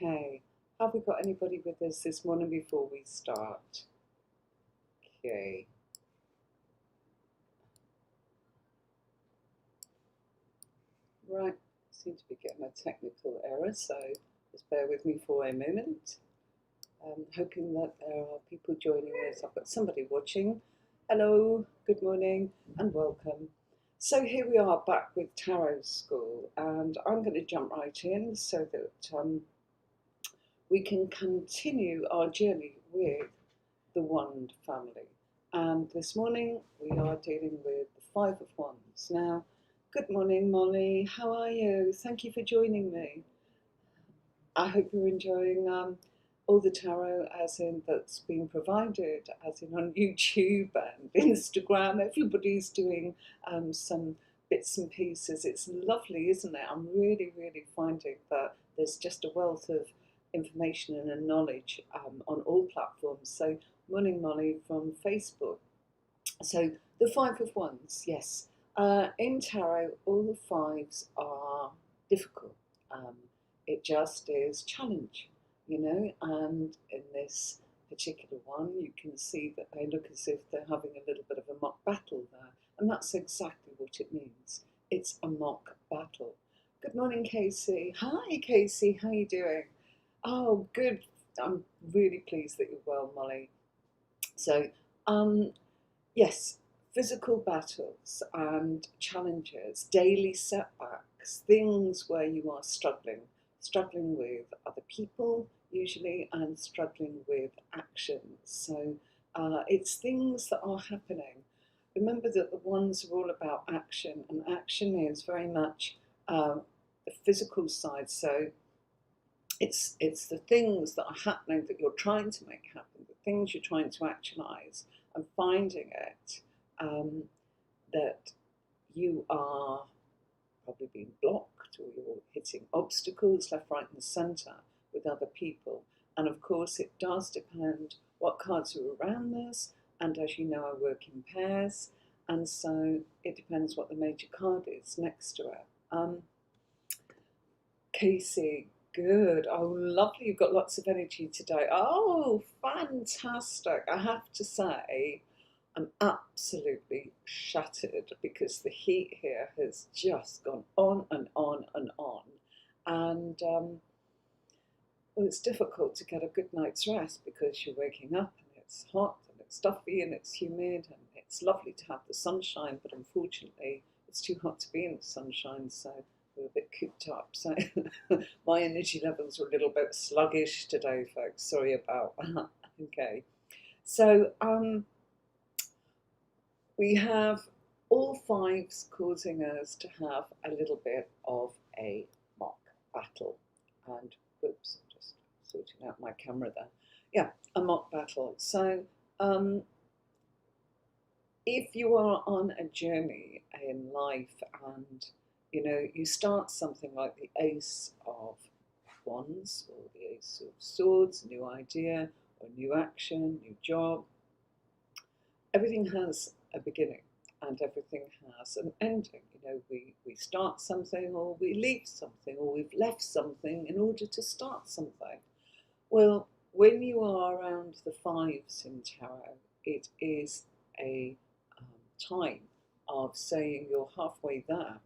Okay, have we got anybody with us this morning before we start? Okay. Right, seem to be getting a technical error, so just bear with me for a moment. Hoping that there are people joining us. I've got somebody watching. Hello, good morning, and welcome. So here we are back with Tarot School, and I'm going to jump right in so that we can continue our journey with the Wand family. And this morning we are dealing with the Five of Wands. Now, good morning, Molly. How are you? Thank you for joining me. I hope you're enjoying all the tarot as in that's being provided, as in on YouTube and Instagram. Everybody's doing some bits and pieces. It's lovely, isn't it? I'm really, really finding that there's just a wealth of information and knowledge on all platforms. So, morning, Molly from Facebook. So, the Five of Wands, yes. In tarot, all the fives are difficult. Um, it just is challenge, and in this particular one, you can see that they look as if they're having a little bit of a mock battle there. And that's exactly what it means. It's a mock battle. Good morning, Casey. Hi, Casey. How are you doing? Oh, good. I'm really pleased that you're well, Molly. So, yes, physical battles and challenges, daily setbacks, things where you are struggling with other people usually, and struggling with actions. So it's things that are happening. Remember that the ones are all about action, and action is very much the physical side. So it's the things that are happening that you're trying to make happen, the things you're trying to actualize, and finding it that you are probably being blocked, or you're hitting obstacles left, right, and centre with other people. And of course, it does depend what cards are around this. And as you know, I work in pairs, and so it depends what the major card is next to it. Casey, good. Oh, lovely. You've got lots of energy today. Oh, fantastic. I have to say, I'm absolutely shattered because the heat here has just gone on and on and on. And well, it's difficult to get a good night's rest because you're waking up and it's hot and it's stuffy and it's humid, and it's lovely to have the sunshine, but unfortunately it's too hot to be in the sunshine, so we're a bit cooped up. So my energy levels are a little bit sluggish today, folks. Sorry about that. Okay. So we have all fives causing us to have a little bit of a mock battle. And whoops, just sorting out my camera there. Yeah, a mock battle. So if you are on a journey in life and you start something like the Ace of Wands or the Ace of Swords, new idea or new action, new job, everything has a beginning and everything has an ending. We start something, or we leave something, or we've left something in order to start something. Well, when you are around the fives in tarot, it is a time of saying you're halfway there.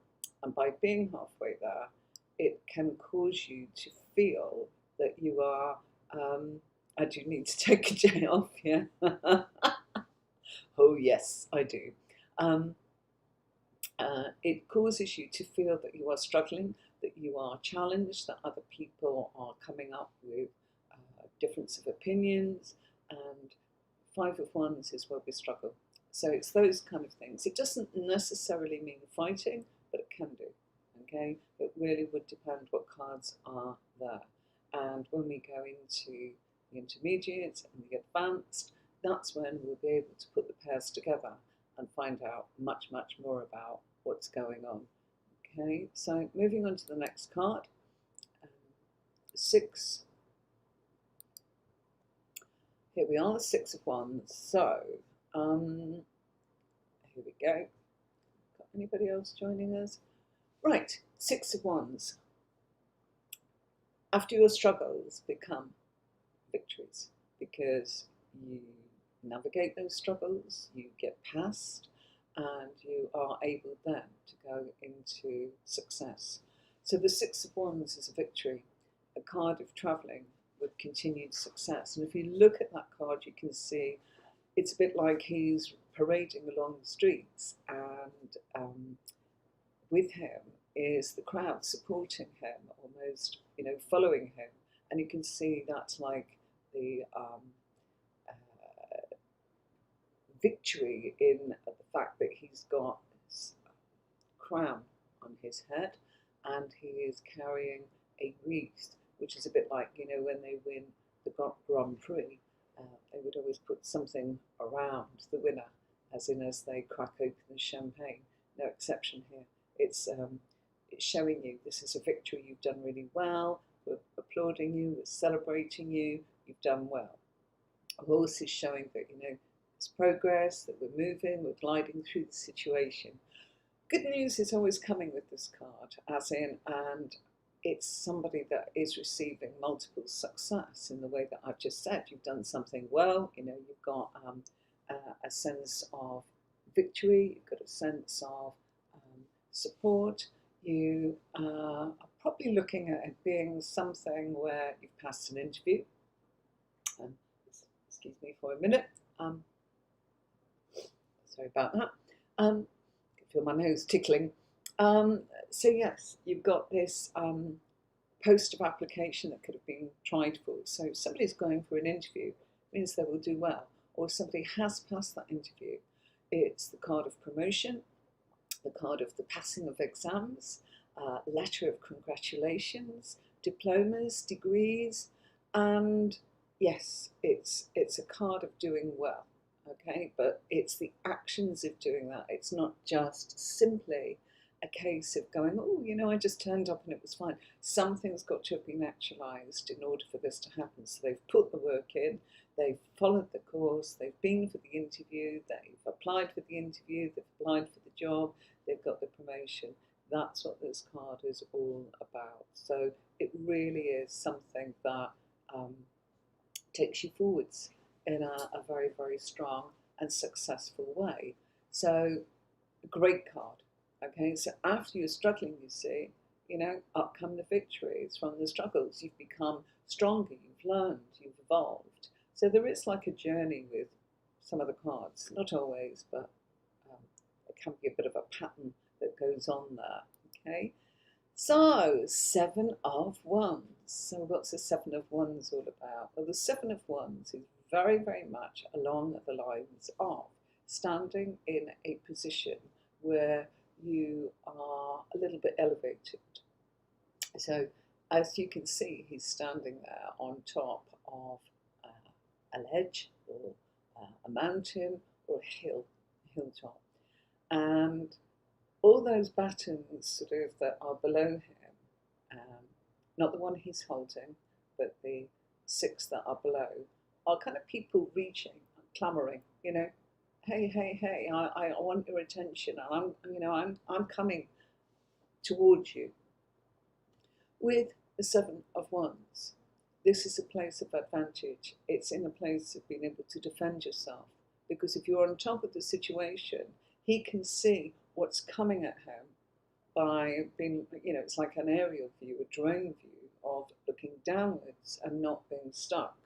And by being halfway there, it can cause you to feel that you are, I do need to take a day off, yeah. Oh, yes, I do. It causes you to feel that you are struggling, that you are challenged, that other people are coming up with difference of opinions, and Five of Wands is where we struggle. So it's those kind of things. It doesn't necessarily mean fighting, but it can do. Okay, it really would depend what cards are there. And when we go into the intermediate and the advanced, that's when we'll be able to put the pairs together and find out much, much more about what's going on. Okay, so moving on to the next card. Six. Here we are, the Six of Wands. So, here we go. Got anybody else joining us? Right, Six of Wands. after your struggles become victories because you navigate those struggles, you get past, and you are able then to go into success. So the Six of Wands is a victory, a card of travelling with continued success. And if you look at that card, you can see it's a bit like he's parading along the streets, and with him is the crowd supporting him, almost, following him. And you can see that's like the victory in the fact that he's got his crown on his head and he is carrying a wreath, which is a bit like, when they win the Grand Prix, they would always put something around the winner, as they crack open the champagne. No exception here. It's showing you this is a victory, you've done really well, we're applauding you, we're celebrating you, you've done well. A horse is showing that, it's progress, that we're moving, we're gliding through the situation. Good news is always coming with this card, and it's somebody that is receiving multiple success in the way that I've just said. You've done something well, you've got a sense of victory, you've got a sense of support. You are probably looking at it being something where you've passed an interview. Excuse me for a minute. Sorry about that. I can feel my nose tickling. So yes, you've got this post of application that could have been tried for. So if somebody's going for an interview, it means they will do well. Or if somebody has passed that interview, it's the card of promotion, the card of the passing of exams, letter of congratulations, diplomas, degrees, and yes, it's a card of doing well, okay? But it's the actions of doing that. It's not just simply a case of going, oh, I just turned up and it was fine. Something's got to have been actualized in order for this to happen. So they've put the work in, they've followed the course, they've been for the interview, they've applied for the interview, they've applied for the job, they've got the promotion. That's what this card is all about. So it really is something that takes you forwards in a very, very strong and successful way. So a great card. Okay, so after you're struggling, you see, up come the victories from the struggles. You've become stronger, you've learned, you've evolved. So there is like a journey with some of the cards, not always, but it can be a bit of a pattern that goes on there. Okay, so Seven of Wands. So what's the Seven of Wands all about? Well, the Seven of Wands is very, very much along the lines of standing in a position where you are a little bit elevated. So as you can see, he's standing there on top of a ledge or a mountain or a hilltop. And all those battens sort of that are below him, not the one he's holding, but the six that are below, are kind of people reaching, clamoring, hey, I want your attention, and I'm coming towards you. With the Seven of Wands, this is a place of advantage. It's in a place of being able to defend yourself, because if you're on top of the situation, he can see what's coming at him by being, it's like an aerial view, a drone view of looking downwards and not being stuck,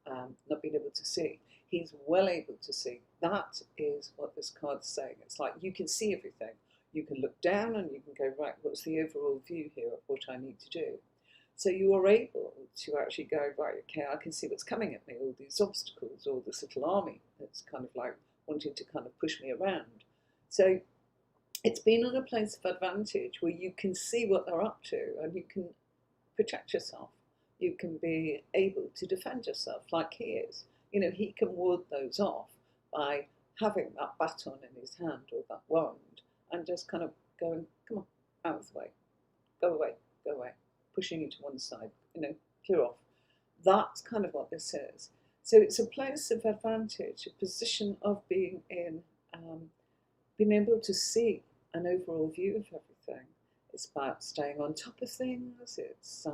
not being able to see. He's well able to see. That is what this card's saying. It's like you can see everything. You can look down and you can go, right, what's the overall view here of what I need to do? So you are able to actually go, right, okay, I can see what's coming at me, all these obstacles, all this little army that's kind of like wanting to kind of push me around. So it's been on a place of advantage where you can see what they're up to and you can protect yourself. You can be able to defend yourself like he is. He can ward those off by having that baton in his hand or that wand and just kind of going, come on, out of the way, go away, pushing you to one side, clear off. That's kind of what this is. So it's a place of advantage, a position of being in, being able to see an overall view of everything. It's about staying on top of things. It's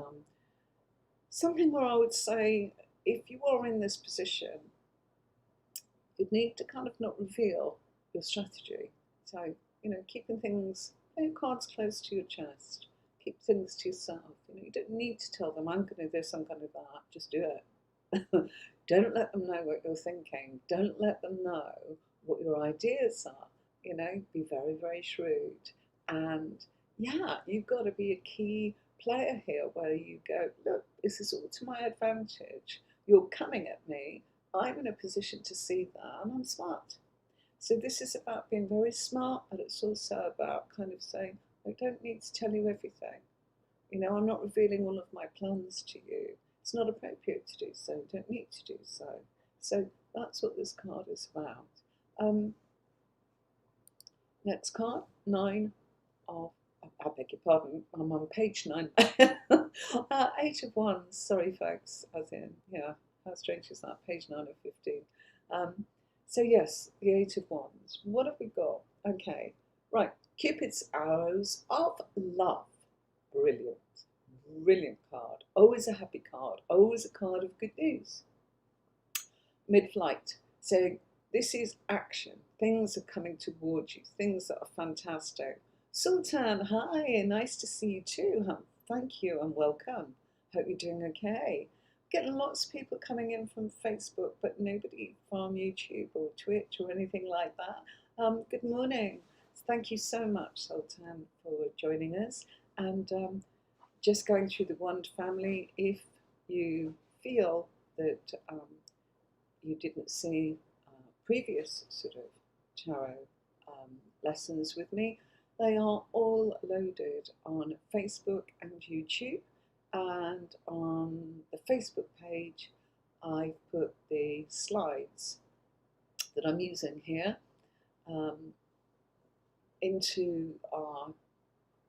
something where I would say, if you are in this position, you need to kind of not reveal your strategy. So, keeping things, cards close to your chest. Keep things to yourself. You don't need to tell them, I'm going to do this, I'm going to do that. Just do it. Don't let them know what you're thinking. Don't let them know what your ideas are. Be very, very shrewd. And yeah, you've got to be a key player here where you go, look, this is all to my advantage. You're coming at me. I'm in a position to see that, and I'm smart. So this is about being very smart, but it's also about kind of saying, I don't need to tell you everything. I'm not revealing all of my plans to you. It's not appropriate to do so. Don't need to do so. So that's what this card is about. Next card, 9 of, I beg your pardon, I'm on page 9. 8 of Wands, sorry folks, as in, yeah, how strange is that? Page 9 of 15. So yes, the 8 of Wands. What have we got? Okay, right, Cupid's arrows of love. Brilliant, brilliant card. Always a happy card, always a card of good news. Mid-flight. So this is action. Things are coming towards you, things that are fantastic. Sultan, hi, nice to see you too. Thank you and welcome. Hope you're doing okay. Getting lots of people coming in from Facebook, but nobody from YouTube or Twitch or anything like that. Good morning. Thank you so much, Sultan, for joining us. And just going through the Wand family, if you feel that you didn't see previous sort of tarot lessons with me, they are all loaded on Facebook and YouTube. And on the Facebook page, I've put the slides that I'm using here into our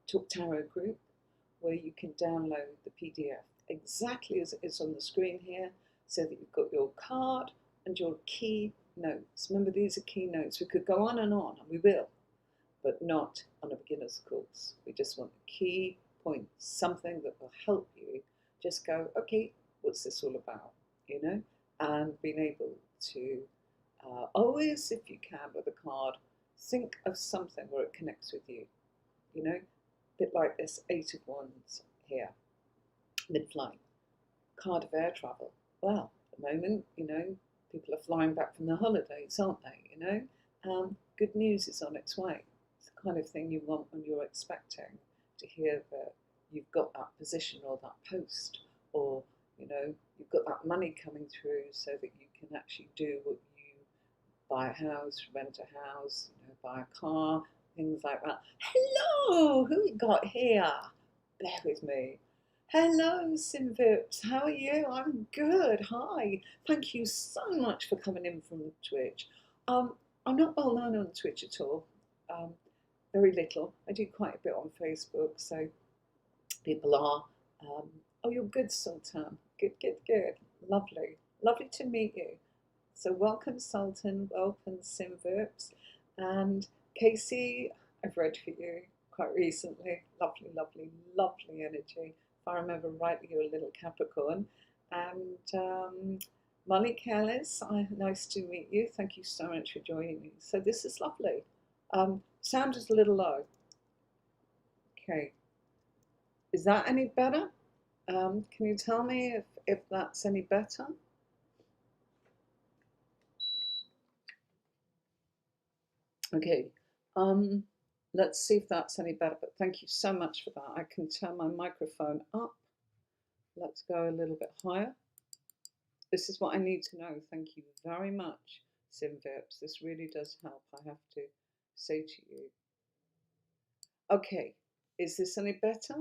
Talk Tarot group, where you can download the PDF exactly as it is on the screen here, so that you've got your card and your key notes. Remember, these are key notes. We could go on, and we will, but not on a beginner's course. We just want the key points, something that will help you just go, okay, what's this all about, and being able to always, if you can, with a card, think of something where it connects with you, a bit like this 8 of Wands here, mid-flight. Card of air travel. Well, at the moment, people are flying back from their holidays, aren't they, good news is on its way. It's the kind of thing you want when you're expecting to hear that you've got that position or that post, or, you've got that money coming through so that you can actually do what you buy a house, rent a house, buy a car, things like that. Hello, who we got here? Bear with me. Hello, Simvips. How are you? I'm good. Hi. Thank you so much for coming in from Twitch. I'm not well known on Twitch at all. Very little. I do quite a bit on Facebook, so people are. Oh, you're good, Sultan. Good, good, good. Lovely. Lovely to meet you. So welcome, Sultan. Welcome, Simvips. And Casey, I've read for you quite recently. Lovely, lovely, lovely energy. If I remember rightly, you're a little Capricorn. And Molly Callis, nice to meet you. Thank you so much for joining me. So this is lovely. Sound is a little low. Okay. Is that any better? Can you tell me if that's any better? Okay. Let's see if that's any better, but thank you so much for that. I can turn my microphone up. Let's go a little bit higher. This is what I need to know. Thank you very much, Simvips. This really does help, I have to say to you. Okay, is this any better?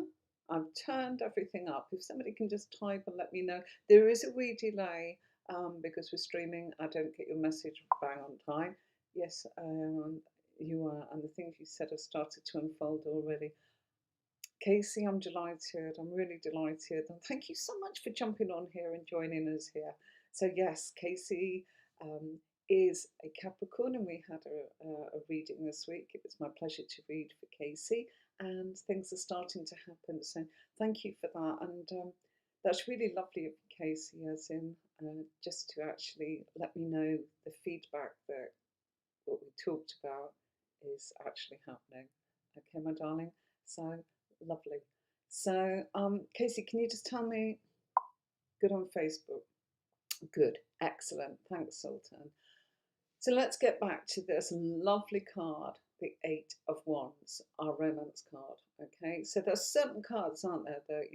I've turned everything up. If somebody can just type and let me know. There is a wee delay because we're streaming. I don't get your message bang on time. Yes, you are, and the things you said have started to unfold already. Casey, I'm delighted. I'm really delighted. And thank you so much for jumping on here and joining us here. So yes, Casey is a Capricorn, and we had a reading this week. It was my pleasure to read for Casey, and things are starting to happen. So thank you for that. And That's really lovely of you, Casey, as in just to actually let me know the feedback that what we talked about is actually happening. Okay, my darling. So lovely. So, Casey, can you just tell me, good on Facebook? Good, excellent. Thanks, Sultan. So let's get back to this lovely card, the Eight of Wands, our romance card. Okay, so there's certain cards, aren't there, that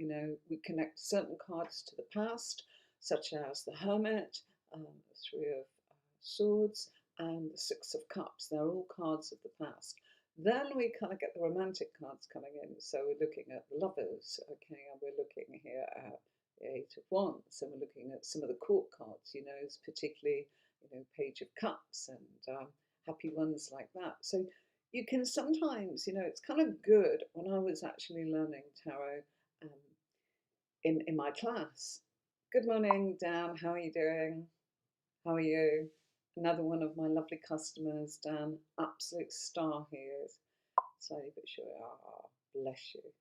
we connect certain cards to the past, such as the Hermit, the Three of Swords, and the Six of Cups. They're all cards of the past. Then we kind of get the romantic cards coming in. So we're looking at the lovers, okay, and we're looking here at the Eight of Wands, and we're looking at some of the court cards, particularly Page of Cups and happy ones like that. So you can sometimes, it's kind of good when I was actually learning tarot um, in my class. Good morning, Dan. How are you doing? How are you? Another one of my lovely customers, Dan. Absolute star he is. Slowly but surely. Ah, bless you.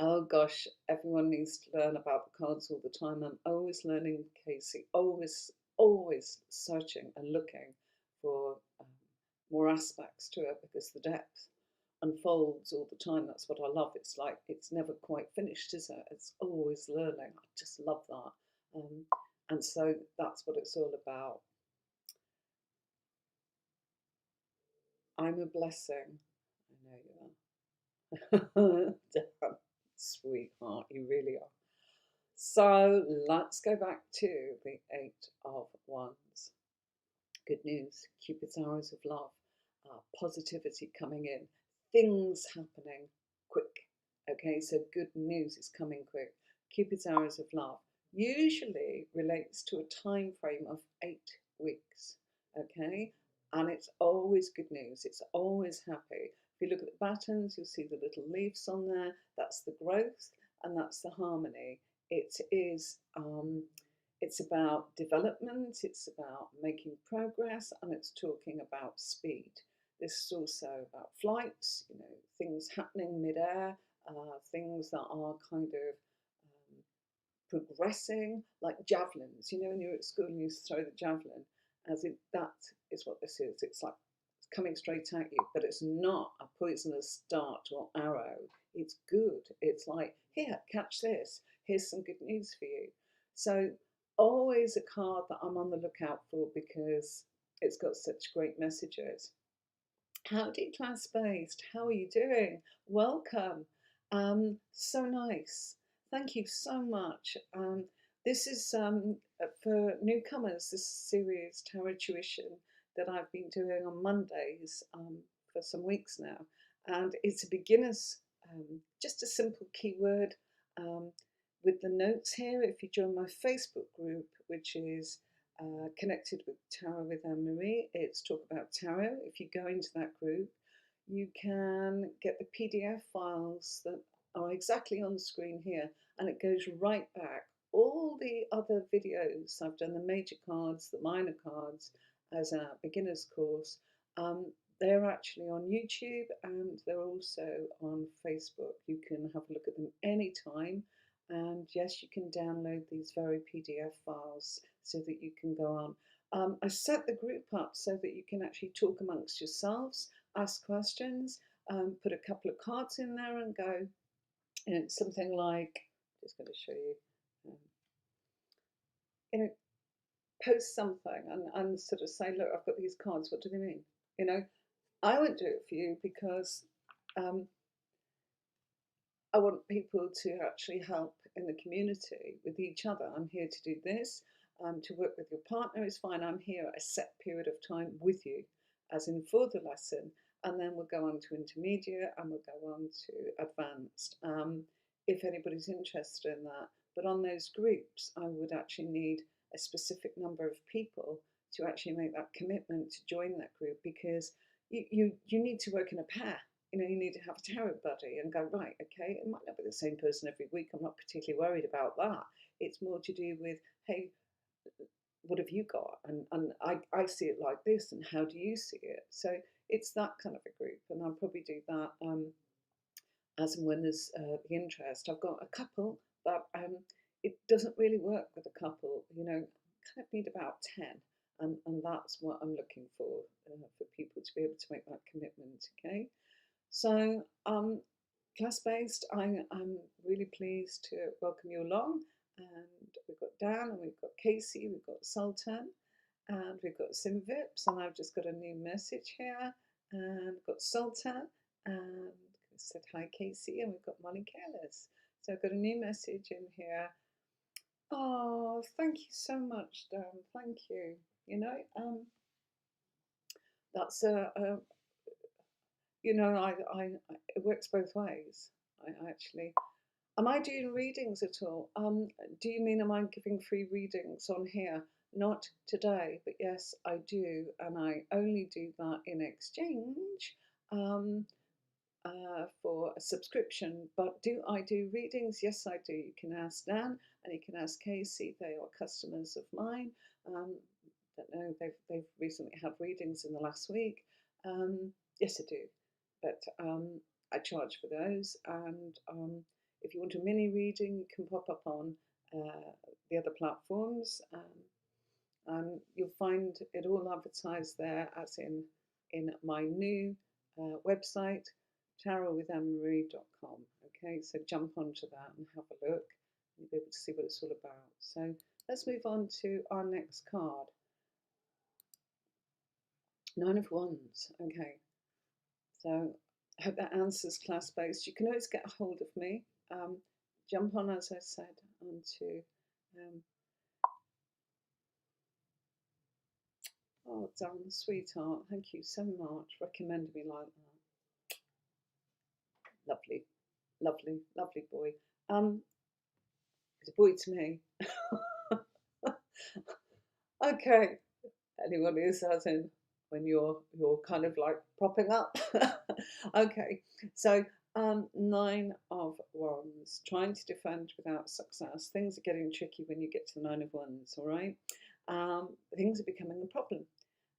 Oh gosh, everyone needs to learn about the cards all the time. I'm always learning, Casey, always searching and looking for more aspects to it because the depth unfolds all the time. That's what I love. It's like it's never quite finished, is it? It's always learning. I just love that. And so that's what it's all about. I'm a blessing. I know you are. Damn, sweetheart, you really are. So let's go back to the Eight of Wands. Good news, Cupid's arrows of love, positivity coming in, things happening quick. Okay, so good news is coming quick. Cupid's arrows of love usually relates to a time frame of 8 weeks. Okay, and it's always good news. It's always happy. If you look at the buttons, you'll see the little leaves on there. That's the growth and that's the harmony. It is it's about development, it's about making progress, and it's talking about speed. This is also about flights, things happening mid-air, things that are kind of progressing, like javelins. When you're at school and you throw the javelin, that is what this is. It's like it's coming straight at you, but it's not a poisonous dart or arrow. It's good. It's like, here, catch this. Here's some good news for you. So always a card that I'm on the lookout for because it's got such great messages. Howdy, class based. How are you doing? Welcome. So nice. Thank you so much. This is for newcomers. This series Tarot Tuition that I've been doing on Mondays for some weeks now, and it's a beginner's, just a simple keyword with the notes here. If you join my Facebook group, which is connected with Tarot with Anne-Marie, it's Talk About Tarot. If you go into that group, you can get the PDF files that are exactly on the screen here, and it goes right back. All the other videos I've done, the major cards, the minor cards, as a beginner's course, they're actually on YouTube and they're also on Facebook. You can have a look at them anytime. And yes, you can download these very PDF files so that you can go on. I set the group up so that you can actually talk amongst yourselves, ask questions, put a couple of cards in there and go. And it's something like, just going to show you, post something and sort of say, look, I've got these cards, what do they mean? I won't do it for you because I want people to actually help in the community with each other. I'm here to do this. To work with your partner is fine. I'm here at a set period of time with you, as in for the lesson, and then we'll go on to intermediate and we'll go on to advanced. If anybody's interested in that. But on those groups, I would actually need a specific number of people to actually make that commitment to join that group, because you need to work in a pair. You need to have a tarot buddy and go, right, okay, it might not be the same person every week. I'm not particularly worried about that. It's more to do with, hey, what have you got? And I see it like this, and how do you see it? So it's that kind of a group, and I'll probably do that. as and when there's the interest. I've got a couple, but it doesn't really work with a couple. You know, kind of need about 10, and that's what I'm looking for people to be able to make that commitment. Okay, so class-based, I'm really pleased to welcome you along. And we've got Dan, and we've got Casey, we've got Sultan, and we've got Simvips, and I've just got a new message here, and we've got Sultan, and said hi Casey, and we've got Molly Careless. So I've got a new message in here. Oh, thank you so much, Dan. Thank you. You know, that's you know, it works both ways. I actually, am I doing readings at all? Do you mean am I giving free readings on here? Not today, but yes, I do, and I only do that in exchange for a subscription. But do I do readings? Yes, I do. You can ask Dan, and you can ask Casey. They are customers of mine. Don't know, they've recently had readings in the last week. Yes, I do, but I charge for those. And if you want a mini reading, you can pop up on the other platforms. You'll find it all advertised there, as in my new website, tarotwitannemarie.com. Okay, so jump onto that and have a look. You'll be able to see what it's all about. So let's move on to our next card. Nine of Wands. Okay, so I hope that answers class-based. You can always get a hold of me. Jump on, as I said, onto oh, Dan, sweetheart, thank you so much for recommending me like that. Lovely, lovely, lovely boy. It's a boy to me. Okay, anyone who's as in when you're kind of like propping up. Okay, so 9 of Wands, trying to defend without success. Things are getting tricky when you get to the 9 of Wands. All right, things are becoming a problem.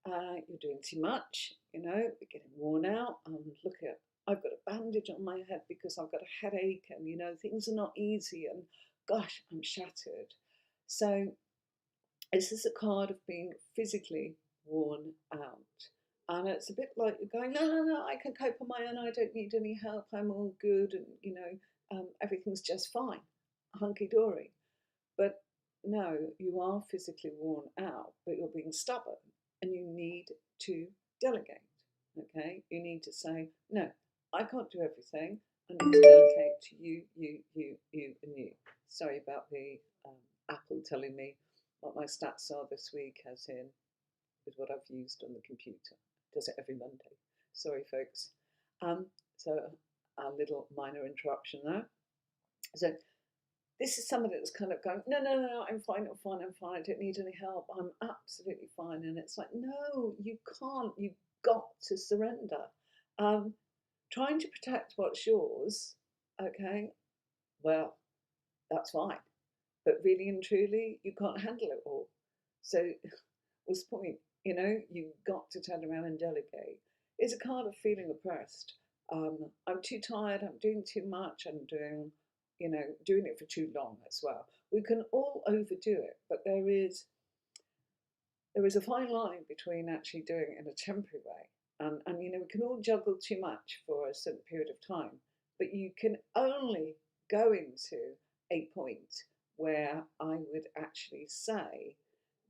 You're doing too much, you know, you're getting worn out. Look at, I've got a bandage on my head because I've got a headache, and you know, things are not easy, and gosh, I'm shattered. So this is a card of being physically worn out. And it's a bit like you're going, no, no, no, I can cope on my own. I don't need any help. I'm all good. And, you know, everything's just fine. Hunky dory. But no, you are physically worn out, but you're being stubborn, and you need to delegate. Okay? You need to say, no, I can't do everything. I need to delegate to you, and you. Sorry about the Apple telling me what my stats are this week, as in with what I've used on the computer. Does it every Monday. Sorry, folks. So a little minor interruption there. So this is somebody that's kind of going, no, no, no, I'm fine, I'm fine, I'm fine. I don't need any help. I'm absolutely fine. And it's like, no, you can't. You've got to surrender. Trying to protect what's yours, okay, well, that's fine. But really and truly, you can't handle it all. So what's the point? You know, you've got to turn around and delegate. It's a card of feeling oppressed. I'm too tired, I'm doing too much, I'm doing, you know, doing it for too long as well. We can all overdo it, but there is a fine line between actually doing it in a temporary way. And you know, we can all juggle too much for a certain period of time, but you can only go into a point where I would actually say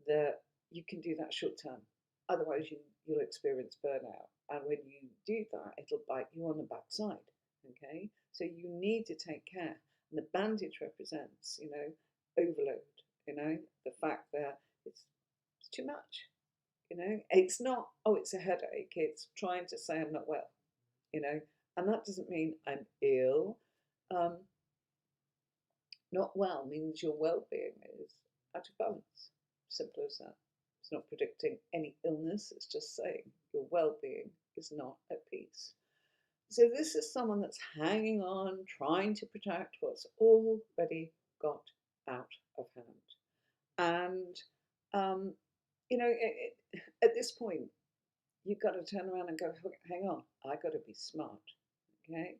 that you can do that short term. Otherwise, you'll experience burnout. And when you do that, it'll bite you on the backside. Okay? So you need to take care. And the bandage represents, you know, overload, you know, the fact that it's too much. You know, it's not, oh, it's a headache. It's trying to say I'm not well, you know, and that doesn't mean I'm ill. Not well means your well-being is out of balance. Simple as that. It's not predicting any illness, it's just saying your well-being is not at peace. So this is someone that's hanging on, trying to protect what's already got out of hand. And, you know, at this point, you've got to turn around and go, hang on, I got to be smart, okay?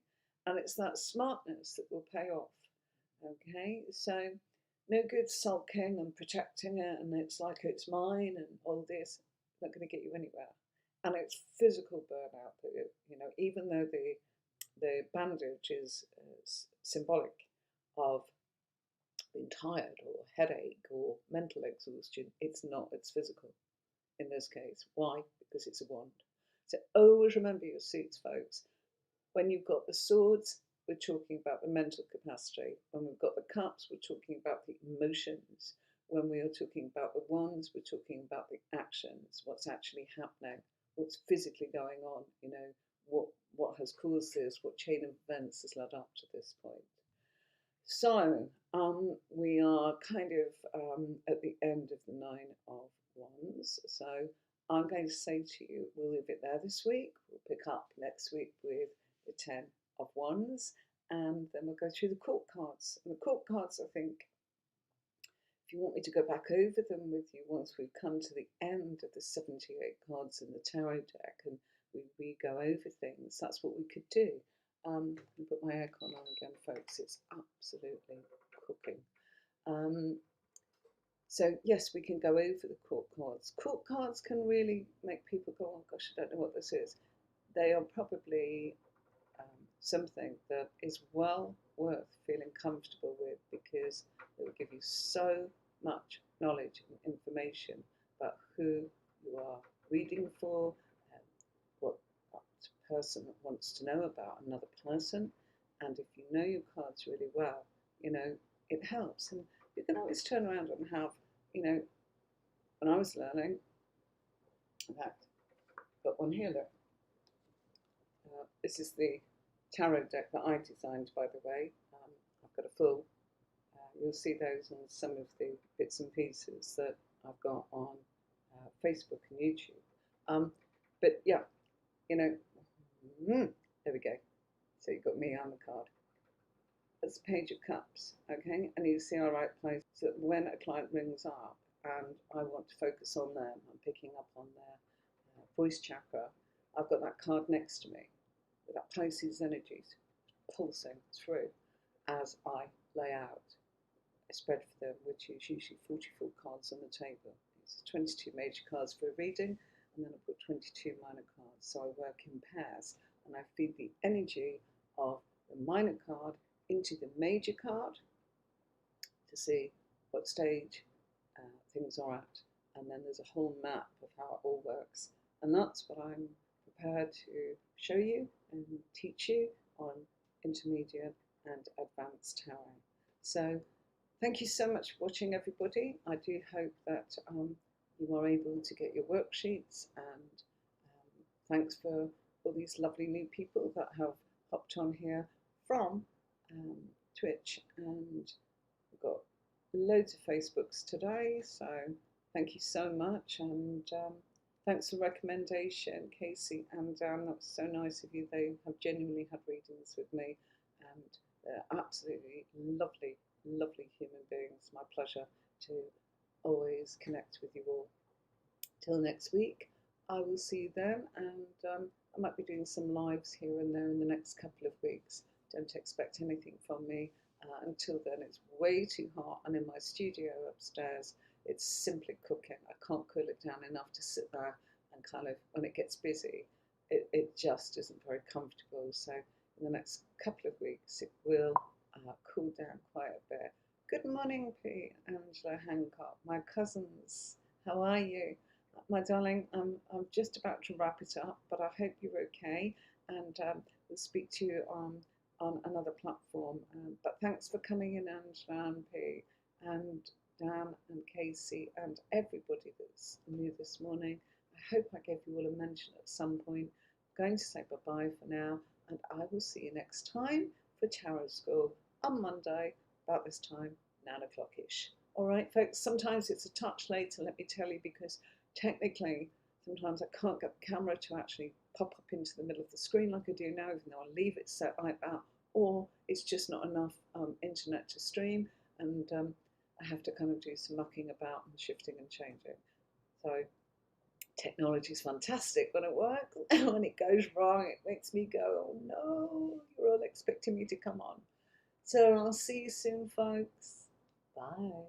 And it's that smartness that will pay off. Okay, so no good sulking and protecting it, and it's like it's mine and all this. Not going to get you anywhere. And it's physical burnout that even though the bandage is symbolic of being tired or headache or mental exhaustion, it's not. It's physical in this case. Why? Because it's a wand. So always remember your suits, folks. When you've got the swords, we're talking about the mental capacity. When we've got the cups, we're talking about the emotions. When we are talking about the wands, we're talking about the actions, what's actually happening, what's physically going on, what has caused this, what chain of events has led up to this point. So we are kind of at the end of the Nine of Wands. So I'm going to say to you, we'll leave it there this week. We'll pick up next week with the 10 of Wands, and then we'll go through the court cards. And the court cards, I think, if you want me to go back over them with you once we've come to the end of the 78 cards in the tarot deck and we go over things, that's what we could do. I'll put my aircon on again, folks. It's absolutely cooking. So yes, we can go over the court cards. Court cards can really make people go, oh gosh, I don't know what this is. They are probably something that is well worth feeling comfortable with, because it will give you so much knowledge and information about who you are reading for, and what that person wants to know about another person. And if you know your cards really well, it helps. And you can always turn around and have, when I was learning, in fact, got one here, look. This is the tarot deck that I designed, by the way. I've got a full, you'll see those on some of the bits and pieces that I've got on Facebook and YouTube. But yeah, there we go. So you've got me on the card. That's a Page of Cups, okay? And you see our right place. So when a client rings up and I want to focus on them, I'm picking up on their voice chakra, I've got that card next to me with that Pisces energy pulsing through as I lay out a spread for them, which is usually 44 cards on the table. It's 22 major cards for a reading, and then I put 22 minor cards. So I work in pairs, and I feed the energy of the minor card into the major card to see what stage things are at. And then there's a whole map of how it all works. And that's what I'm prepared to show you and teach you on intermediate and advanced tarot. So thank you so much for watching, everybody. I do hope that you are able to get your worksheets, and thanks for all these lovely new people that have hopped on here from Twitch, and we've got loads of Facebooks today, so thank you so much, and thanks for the recommendation, Casey and Dan. That was so nice of you. They have genuinely had readings with me, and they're absolutely lovely, lovely human beings. My pleasure to always connect with you all. Till next week, I will see you then, and I might be doing some lives here and there in the next couple of weeks. Don't expect anything from me until then. It's way too hot. I'm in my studio upstairs. It's simply cooking. I can't cool it down enough to sit there and kind of, when it gets busy, it just isn't very comfortable. So in the next couple of weeks, it will cool down quite a bit. Good morning, P. Angela Hancock, my cousins. How are you? My darling, I'm just about to wrap it up, but I hope you're okay, and we'll speak to you on another platform. But thanks for coming in, Angela and P, and Dan and Casey, and everybody that's new this morning. I hope I gave you all a mention at some point. I'm going to say bye-bye for now, and I will see you next time for Tarot School on Monday, about this time, 9 o'clock-ish. All right, folks, sometimes it's a touch later, let me tell you, because technically, sometimes I can't get the camera to actually pop up into the middle of the screen like I do now, even though I leave it set like that, or it's just not enough internet to stream, and I have to kind of do some mucking about and shifting and changing. So technology is fantastic when it works. When it goes wrong, it makes me go, oh no, you're all expecting me to come on. So I'll see you soon, folks. Bye.